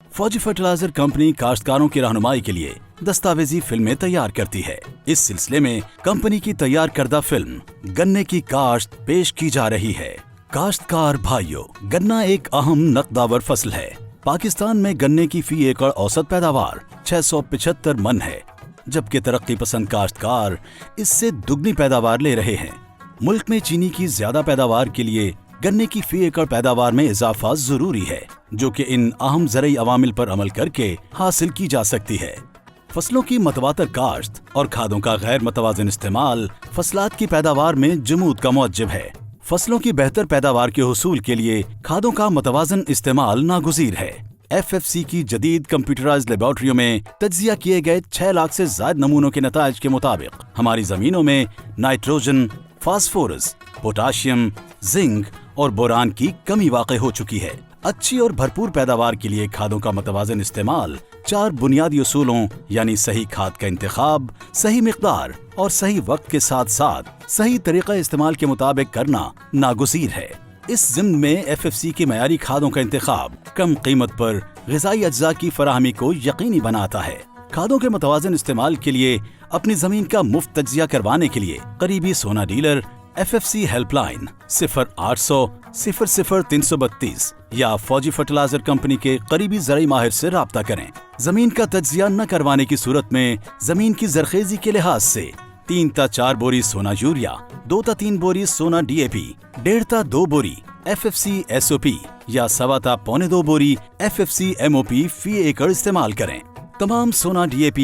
फौजी fertiliser company काश्तकारों की रहनुमाई के लिए दस्तावेजी फिल्में तैयार करती है। इस सिलसिले में कंपनी की तैयार करदा फिल्म गन्ने की काश्त पेश की जा रही है। काश्तकार भाइयों, गन्ना एक अहम नकदावर फसल है। पाकिस्तान में गन्ने की फी एकड़ औसत पैदावार 675 मन है, जबकि तरक्की पसंद काश्तकार इससे दुगनी पैदावार ले रहे हैं। मुल्क में चीनी की ज्यादा पैदावार के लिए गन्ने की फी एकड़ पैदावार में इजाफा जरूरी है, जो कि इन अहम ज़रई अवामिल पर अमल करके हासिल की जा सकती है। फसलों की मतवातर काश्त और खादों का गैर मतवाज़न इस्तेमाल फसलात की पैदावार में जमूद का मुअज्जिब है। फसलों की बेहतर पैदावार के हुसूल के लिए खादों का मतवाज़न इस्तेमाल नागुज़ीर है। FFC की जदीद कंप्यूटराइज्ड लेबॉर्ट्रियों में तज्जिया किए गए 6 लाख से ज्यादा नमूनों के नताइज के मुताबिक हमारी जमीनों में नाइट्रोजन, फास्फोरस, पोटाशियम, जिंक और बोरान की कमी वाक़ई हो चुकी है। अच्छी और भरपूर पैदावार के लिए खादों का मतवाज़न इस्तेमाल 4 बुनियादी उसूलों यानी सही खाद का इंतखाब, सही मिकदार और सही वक्त के साथ साथ सही तरीका इस्तेमाल के मुताबिक करना नागुज़ीर है। इस ज़िम्न में FFC की मयारी खादों का इंतखाब कम कीमत पर ग़िज़ाई अज्जा की फराहमी को यकीनी बनाता है। खादों के मतवाज़न इस्तेमाल के लिए अपनी ज़मीन का मुफ्त तज्जिया करवाने के लिए करीबी सोना डीलर FFC हेल्पलाइन 0800 00 332 या फौजी फर्टिलाइजर कंपनी के करीबी ज़रई माहिर से राब्ता करें। जमीन का तज्जिया न करवाने की सूरत में जमीन की जरखेजी के लिहाज से 3 ता 4 बोरी सोना यूरिया, 2 ता 3 बोरी सोना DAP, 1.5 ता 2 बोरी FFC SOP या 1.25 ता 2.25 बोरी FFC MOP फी एकड़ इस्तेमाल करें। तमाम सोना DAP,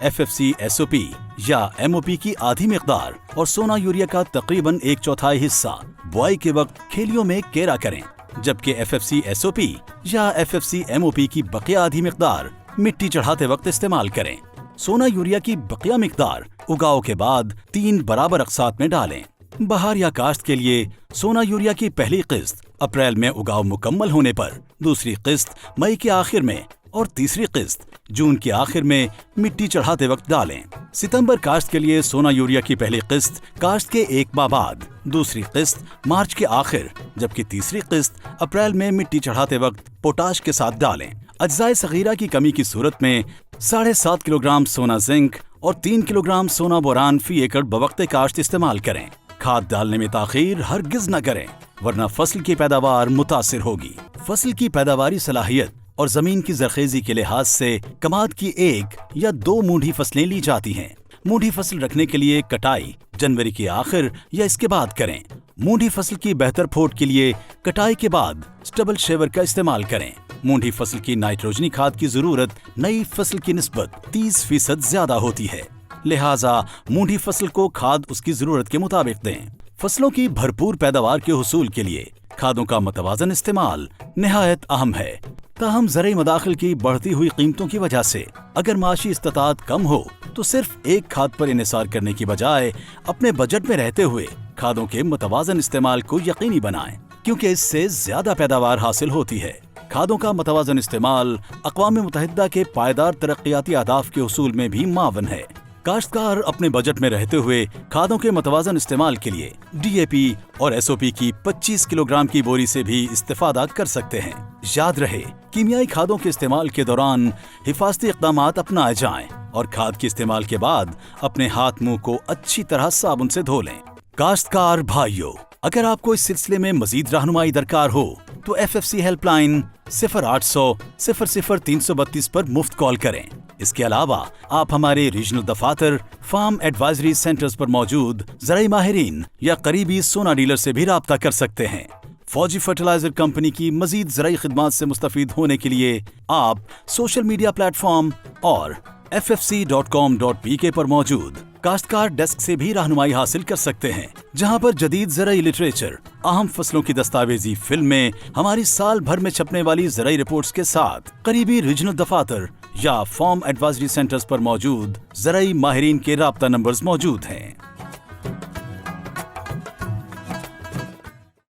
FFC SOP या MOP की आधी मिकदार और सोना यूरिया का तकरीबन 1/4 हिस्सा बुआई के वक्त खेलियों में केरा करें, जबकि FFC SOP या FFC MOP की बकिया आधी मिकदार मिट्टी चढ़ाते वक्त इस्तेमाल करें। सोना यूरिया की बकिया मिकदार उगाव के बाद 3 बराबर अक़सात में डालें। बहार या काश्त के लिए सोना यूरिया की पहली किस्त अप्रैल में उगाव मुकम्मल होने पर, दूसरी किस्त मई के आखिर में और तीसरी किस्त जून के आखिर में मिट्टी चढ़ाते वक्त डालें। सितंबर काश्त के लिए सोना यूरिया की पहली किस्त काश्त के 1 माह बाद, दूसरी किस्त मार्च के आखिर, जबकि तीसरी किस्त अप्रैल में मिट्टी चढ़ाते वक्त पोटाश के साथ डालें। अज्जाए सगीरा की कमी की सूरत में 7.5 किलोग्राम सोना जिंक और 3 किलोग्राम सोना बोरान फी एकड़ बवक्ते काश्त इस्तेमाल करें। खाद डालने में ताखीर हरगिज न करें, वरना फसल की पैदावार मुतासिर होगी। फसल की पैदावारी सलाहियत और जमीन की जरखेजी के लिहाज से कमाद की 1 या 2 मूंढी फसलें ली जाती हैं। मूंढी फसल रखने के लिए कटाई जनवरी के आखिर या इसके बाद करें। मूंढी फसल की बेहतर फोट के लिए कटाई के बाद स्टबल शेवर का इस्तेमाल करें। मूंढी फसल की नाइट्रोजनी खाद की जरूरत नई फसल की निस्बत 30% ज्यादा होती है, लिहाजा मूंढी फसल को खाद उसकी जरूरत के मुताबिक दें। फसलों की भरपूर पैदावार के हुसूल के लिए खादों का मतवाज़न इस्तेमाल निहायत अहम है। ताहम ज़रई मदाखिल की बढ़ती हुई कीमतों की वजह से अगर माशी इस्तात कम हो तो सिर्फ एक खाद पर इन्हिसार करने की बजाय अपने बजट में रहते हुए खादों के मतवाज़न इस्तेमाल को यकीनी बनाएं, क्योंकि इससे ज्यादा पैदावार हासिल होती है। खादों का मतवाज़न इस्तेमाल अक़वाम मुत्तहिदा के पायदार तरक्याती अहदाफ के हुसूल में भी मावन है। काश्तकार अपने बजट में रहते हुए खादों के मतवाज़न इस्तेमाल के लिए DAP और SOP की 25 किलोग्राम की बोरी से भी इस्तेफादा कर सकते हैं। याद रहे, कीमियाई खादों के इस्तेमाल के दौरान हिफाजती इक़दामात अपनाए जाएं और खाद के इस्तेमाल के बाद अपने हाथ मुंह को अच्छी तरह साबुन से धो लें। काश्तकार भाइयों, अगर आपको इस सिलसिले में मजीद रहनुमाई दरकार हो तो FFC हेल्पलाइन 0800 00 332 पर मुफ्त कॉल करें। इसके अलावा आप हमारे रीजनल दफातर, फार्म एडवाइजरी सेंटर्स पर मौजूद ज़रई माहिरीन या करीबी सोना डीलर से भी राब्ता कर सकते हैं। फौजी फर्टिलाइजर कंपनी की मजीद ज़रई खिदमात से मुस्तफीद होने के लिए आप सोशल मीडिया प्लेटफॉर्म और ffc.com.pk पर मौजूद काश्तकार डेस्क से भी रहनुमाई हासिल कर सकते हैं, जहां पर जदीद ज़रई लिटरेचर, अहम फसलों की दस्तावेजी फिल्में, हमारी साल भर में छपने वाली ज़रई रिपोर्ट्स के साथ करीबी रीजनल दफातर या फार्म एडवाइजरी सेंटर्स पर मौजूद ज़रई माहिरीन के राब्ता नंबर्स मौजूद हैं।